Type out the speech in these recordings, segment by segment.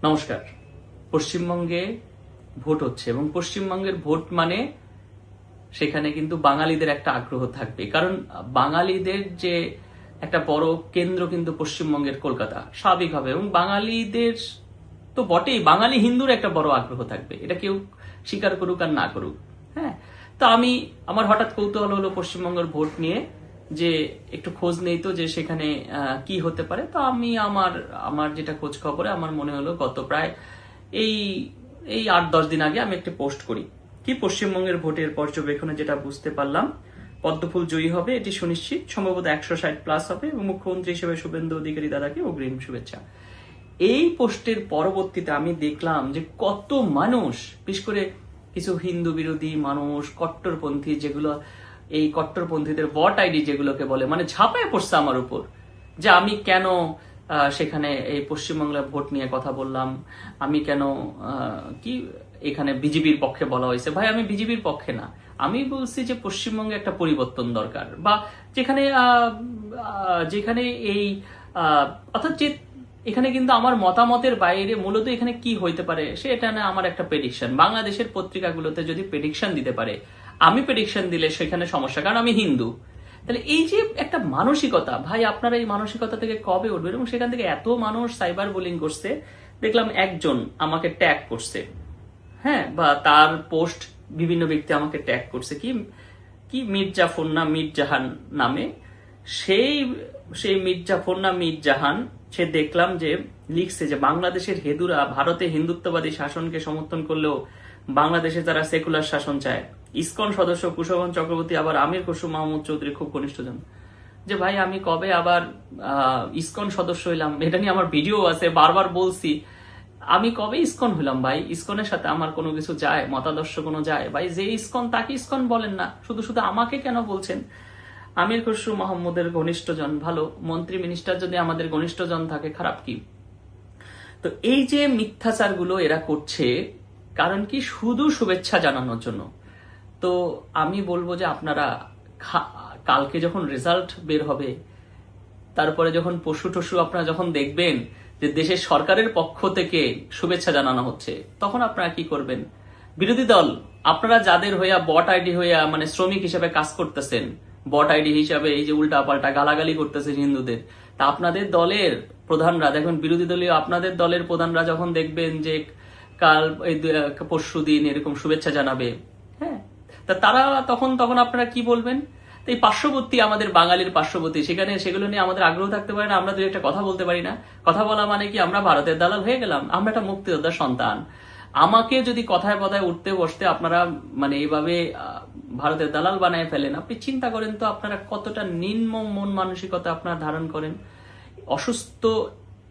নমস্কার। পশ্চিমবঙ্গে ভোট হচ্ছে এবং পশ্চিমবঙ্গের ভোট মানে সেখানে কিন্তু বাঙালিদের একটা আগ্রহ থাকবে, কারণ বাঙালিদের যে একটা বড় কেন্দ্র কিন্তু পশ্চিমবঙ্গের কলকাতা স্বাভাবিক হবে, এবং বাঙালিদের তো বটেই, বাঙালি হিন্দুর একটা বড় আগ্রহ থাকবে, এটা কেউ স্বীকার করুক আর না করুক। হ্যাঁ, তো আমার হঠাৎ কৌতূহল হলো পশ্চিমবঙ্গের ভোট নিয়ে, যে একটু খোঁজ নেই তো যে সেখানে কি হতে পারে। তো আমি আমার আমার যেটা খোঁজ খবরে আমার মনে হলো গত প্রায় এই এই 8-10 দিন আগে আমি একটা পোস্ট করি, কি পশ্চিমবঙ্গের ভোটের পর্যবেক্ষণে যেটা বুঝতে পারলাম, পদ্মফুল জয়ী হবে এটি সুনিশ্চিত, সম্ভবত 160+ হবে, এবং মুখ্যমন্ত্রী হিসেবে শুভেন্দু অধিকারী দাদাকে অগ্রিম শুভেচ্ছা। এই পোস্টের পরবর্তীতে আমি দেখলাম যে কত মানুষ, বিশেষ করে কিছু হিন্দু বিরোধী মানুষ, কট্টরপন্থী, যেগুলো এই কট্টরপন্থীদের ভোট আইডি যেগুলোকে বলে, মানে ঝাঁপায় পড়ছে আমার উপর, যে আমি কেন সেখানে এই পশ্চিমবাংলার ভোট নিয়ে কথা বললাম, আমি কেন কি এখানে বিজেপির পক্ষে বলা হয়েছে। ভাই, আমি বিজেপির পক্ষে না, আমি বলছি যে পশ্চিমবঙ্গে একটা পরিবর্তন দরকার, বা যেখানে যেখানে এই অর্থাৎ যে এখানে কিন্তু আমার মতামতের বাইরে মূলত এখানে কি হইতে পারে সেটা না, আমার একটা প্রেডিকশন। বাংলাদেশের পত্রিকাগুলোতে যদি প্রেডিকশন দিতে পারে, আমি প্রেডিকশন দিলে সেখানে সমস্যা, কারণ আমি হিন্দু। তাহলে এই যে একটা মানসিকতা, ভাই আপনারা এই মানসিকতা থেকে কবে উঠবেন? এবং সেখান থেকে এত মানুষ সাইবার বুলিং করছে, দেখলাম একজন আমাকে ট্যাগ করছে, হ্যাঁ, বা তার পোস্ট বিভিন্ন ব্যক্তি আমাকে ট্যাগ করছে, কি কি মির্জাফর না মির্জাহান নামে, সেই সেই মির্জাফর না মির্জাহান, সে দেখলাম যে লিখছে যে বাংলাদেশের হেদুরা ভারতে হিন্দুত্ববাদী শাসনকে সমর্থন করলেও বাংলাদেশে তারা সেকুলার শাসন চায়। ইসকন সদস্য কুশবন চক্রবর্তী আবার আমির খসরু মাহমুদ চৌধুরী খুব ঘনিষ্ঠজন। যে ভাই, আমি কবে আবার ইসকন সদস্য হইলাম? এটা নিয়ে আমার ভিডিও আছে, বারবার বলছি, আমি কবে ইসকন হইলাম? ভাই, ইসকনের সাথে আমার কোনো কিছু যায়, মতাদর্শ কোনো যায়? ভাই, যে ইসকন তাকে ইসকন বলেন না, শুধু শুধু আমাকে কেন বলছেন? আমির খসরু মাহমুদের ঘনিষ্ঠজন, ভালো, মন্ত্রী মিনিস্টার যদি আমাদের ঘনিষ্ঠজন থাকে, খারাপ কি? তো এই যে মিথ্যাচারগুলো এরা করছে, কারণ কি? শুধু শুভেচ্ছা জানানোর জন্য। তো আমি বলবো যে আপনারা কালকে যখন রেজাল্ট বের হবে, তারপরে যখন পশু টসু আপনারা যখন দেখবেন যে দেশের সরকারের পক্ষ থেকে শুভেচ্ছা জানানো হচ্ছে, তখন আপনারা কি করবেন? বিরোধী দল, আপনারা যাদের হইয়া বট আইডি হইয়া মানে শ্রমিক হিসেবে কাজ করতেছেন, বট আইডি হিসাবে এই যে উল্টা পাল্টা গালাগালি করতেছেন হিন্দুদের, তা আপনাদের দলের প্রধানরা দেখবেন, বিরোধী দলীয় আপনাদের দলের প্রধানরা যখন দেখবেন যে কাল এই পরশু দিন এরকম শুভেচ্ছা জানাবে, হ্যাঁ, তা তারা তখন তখন আপনারা কি বলবেন? তো এই পার্শ্ববর্তী, আমাদের বাঙালির পার্শ্ববর্তী, সেখানে সেগুলো নিয়ে আমাদের আগ্রহ থাকতে পারে না? আমরা দুই একটা কথা বলতে পারি না? কথা বলা মানে কি আমরা ভারতের দালাল হয়ে গেলাম? আমরা একটা মুক্তিযোদ্ধার সন্তান। আমাকে যদি কথায় কথায় উঠতে বসতে আপনারা মানে এইভাবে ভারতের দালাল বানায় ফেলেন, আপনি চিন্তা করেন তো আপনারা কতটা নিম্ন মন মানসিকতা আপনারা ধারণ করেন, অসুস্থ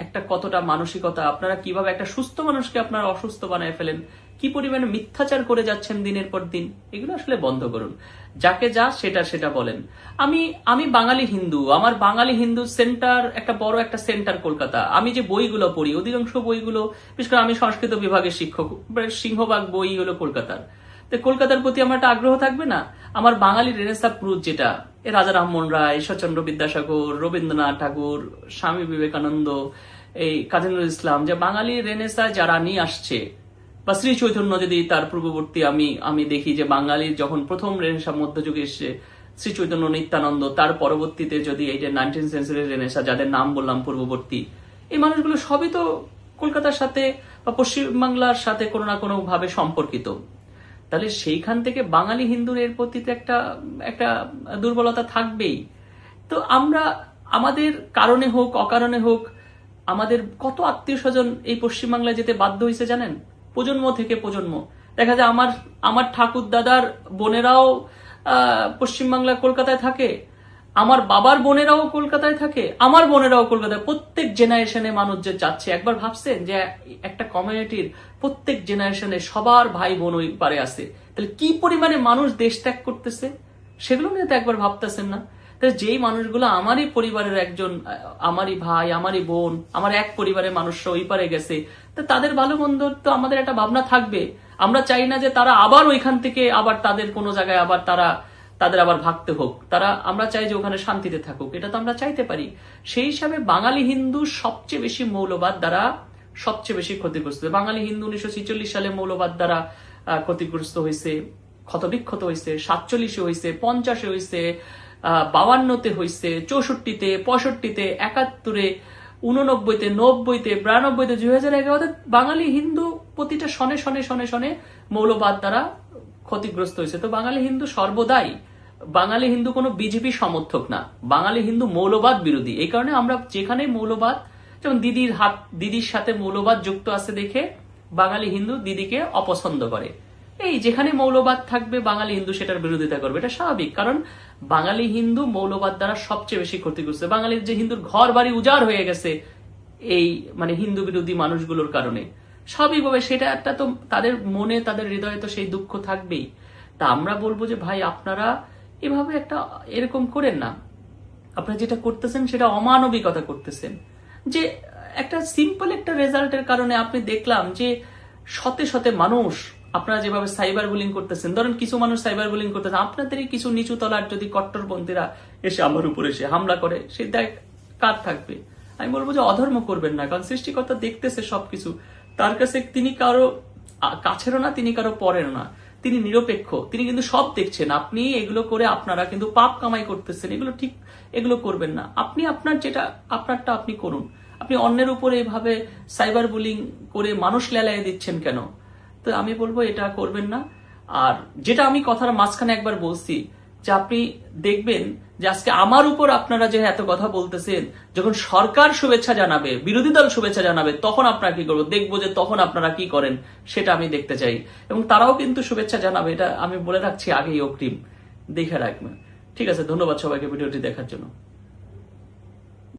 একটা কতটা মানসিকতা, আপনারা কিভাবে একটা সুস্থ মানুষকে আপনারা অসুস্থ বানায় ফেলেন, কি পরিমাণে মিথ্যাচার করে যাচ্ছেন দিনের পর দিন। এগুলো আসলে বন্ধ করুন, যাকে যা সেটা সেটা বলেন। আমি আমি বাঙালি হিন্দু, আমার বাঙালি হিন্দু সেন্টার, একটা বড় একটা সেন্টার কলকাতা। আমি যে বইগুলো পড়ি, অধিকাংশ বইগুলো, বিশেষ করে আমি সংস্কৃত বিভাগের শিক্ষক, সিংহভাগ বই হলো কলকাতার। তো কলকাতার প্রতি আমার একটা আগ্রহ থাকবে না? আমার বাঙালি রেনেসা পুরুষ, যেটা রাজা রামমোহন রায়, ঈশ্বরচন্দ্র বিদ্যাসাগর, রবীন্দ্রনাথ ঠাকুর, স্বামী বিবেকানন্দ, এই কাজী নজরুল ইসলাম, যে বাঙালি রেনেসা যারা নিয়ে আসছে, বা শ্রী চৈতন্য, যদি তার পূর্ববর্তী আমি দেখি যে বাঙালির যখন প্রথম রেনেসা মধ্যযুগে এসছে, শ্রী চৈতন্য, নিত্যানন্দ, তার পরবর্তীতে যদি এই যে 19th সেঞ্চুরির রেনেসা যাদের নাম বললাম পূর্ববর্তী, এই মানুষগুলো সবই তো কলকাতার সাথে বা পশ্চিমবাংলার সাথে কোনো না কোনো ভাবে সম্পর্কিত। তাহলে সেইখান থেকে বাঙালি হিন্দুর এর প্রতি একটা একটা দুর্বলতা থাকবেই। তো আমরা আমাদের কারণে হোক অকারণে হোক, আমাদের কত আত্মীয় স্বজন এই পশ্চিমবাংলায় যেতে বাধ্য হয়েছে জানেন? প্রজন্ম থেকে প্রজন্ম দেখা যায় আমার আমার ঠাকুর দাদার বোনেরাও পশ্চিমবাংলা কলকাতায় থাকে, আমার বাবার বোনেরাও কলকাতায় থাকে, আমার বোনেরাও কলকাতায়। প্রত্যেক জেনারেশনে মানুষ যে যাচ্ছে, একবার ভাবছেন যে একটা কমিউনিটির প্রত্যেক জেনারেশনে সবার ভাই বোন ওই পারে আছে, তাহলে কি পরিমাণে মানুষ দেশ ত্যাগ করতেছে, সেগুলো নিয়ে তো একবার ভাবতেছেন না? তাহলে যেই মানুষগুলো আমারই পরিবারের একজন, আমারই ভাই, আমারই বোন, আমার এক পরিবারের মানুষরা ওই পারে গেছে, তো তাদের ভালো মন্দ তো আমাদের একটা ভাবনা থাকবে। আমরা চাই না যে তারা আবার ওইখান থেকে আবার তাদের কোনো জায়গায় আবার তাদের আবার ভাগতে হোক, আমরা চাই যে ওখানে শান্তিতে থাকুক, এটা তো আমরা চাইতে পারি। সেই হিসাবে বাঙালি হিন্দু সবচেয়ে বেশি মৌলবাদ দ্বারা সবচেয়ে বেশি ক্ষতিগ্রস্ত। বাঙালি হিন্দু 1946 সালে মৌলবাদ দ্বারা ক্ষতিগ্রস্ত হয়েছে, ক্ষতবিক্ষত হয়েছে, 47-এ হয়েছে, 50-এ হয়েছে, 52-তে হয়েছে, 64-তে, 65-তে, 71-এ, 89-তে, 90-তে, 92-তে, 2011-তে বাঙালি হিন্দু প্রতিটা সনে সনে সনে সনে মৌলবাদ দ্বারা ক্ষতিগ্রস্ত হয়েছে। তো বাঙালি হিন্দু সর্বদাই, বাঙালি হিন্দু কোনো বিজেপি সমর্থক না, বাঙালি হিন্দু মৌলবাদ বিরোধী। এই কারণে আমরা যেখানে মৌলবাদ, যেমন দিদির সাথে মৌলবাদ যুক্ত আছে দেখে বাঙালি হিন্দু দিদিকে অপছন্দ করে। এই যেখানে মৌলবাদ থাকবে বাঙালি হিন্দু সেটার বিরোধিতা করবে, এটা স্বাভাবিক। কারণ বাঙালি হিন্দু মৌলবাদ দ্বারা সবচেয়ে বেশি ক্ষতিগ্রস্ত। বাঙালির যে হিন্দুর ঘর বাড়ি উজাড় হয়ে গেছে এই মানে হিন্দু বিরোধী মানুষগুলোর কারণে, স্বাভাবিকভাবে সেটা একটা তো তাদের মনে, তাদের হৃদয়ে তো সেই দুঃখ থাকবেই। তা আমরা বলবো যে ভাই আপনারা এভাবে একটা এরকম করেন না, আপনারা যেটা করতেছেন সেটা অমানবিকতা করতেছেন। যে একটা সিম্পল একটা রেজাল্টের কারণে আপনি দেখলাম যে শতে শতে মানুষ, আপনারা যেভাবে সাইবার বুলিং করতেছেন, ধরেন কিছু মানুষ সাইবার বুলিং করতেছেন, আপনাদেরই কিছু নিচু তলার যদি কট্টরপন্থীরা এসে আমার উপরে এসে হামলা করে, সে দায় কার থাকবে? আমি বলবো যে অধর্ম করবেন না, কারণ সৃষ্টিকর্তা দেখতেছে সবকিছু। তার কাছে তিনি কারো কাছেরও না, তিনি কারো পরেরও না, তিনি নিরপেক্ষ, তিনি কিন্তু সব দেখছেন। আপনি এগুলো করে আপনারা কিন্তু পাপ কামাই করতেছেন, এগুলো ঠিক, এগুলো করবেন না। আপনি আপনার যেটা আপনারটা আপনি করুন। আপনি অন্যের উপরে এভাবে সাইবার বুলিং করে মানুষ লেলাইয়ে দিচ্ছেন কেন? তো আমি বলবো এটা করবেন না। আর যেটা আমি কথার মাঝখানে একবার বলছি যে আপনি দেখবেন যে আজকে আমার উপর আপনারা যে এত কথা বলতেছেন, যখন সরকার শুভেচ্ছা জানাবে, বিরোধী দল শুভেচ্ছা জানাবে, তখন আপনারা কি করবো দেখবো, যে তখন আপনারা কি করেন সেটা আমি দেখতে চাই। এবং তারাও কিন্তু শুভেচ্ছা জানাবে, এটা আমি বলে রাখছি আগেই অগ্রিম, দেখে রাখবেন। ঠিক আছে, ধন্যবাদ সবাইকে ভিডিওটি দেখার জন্য।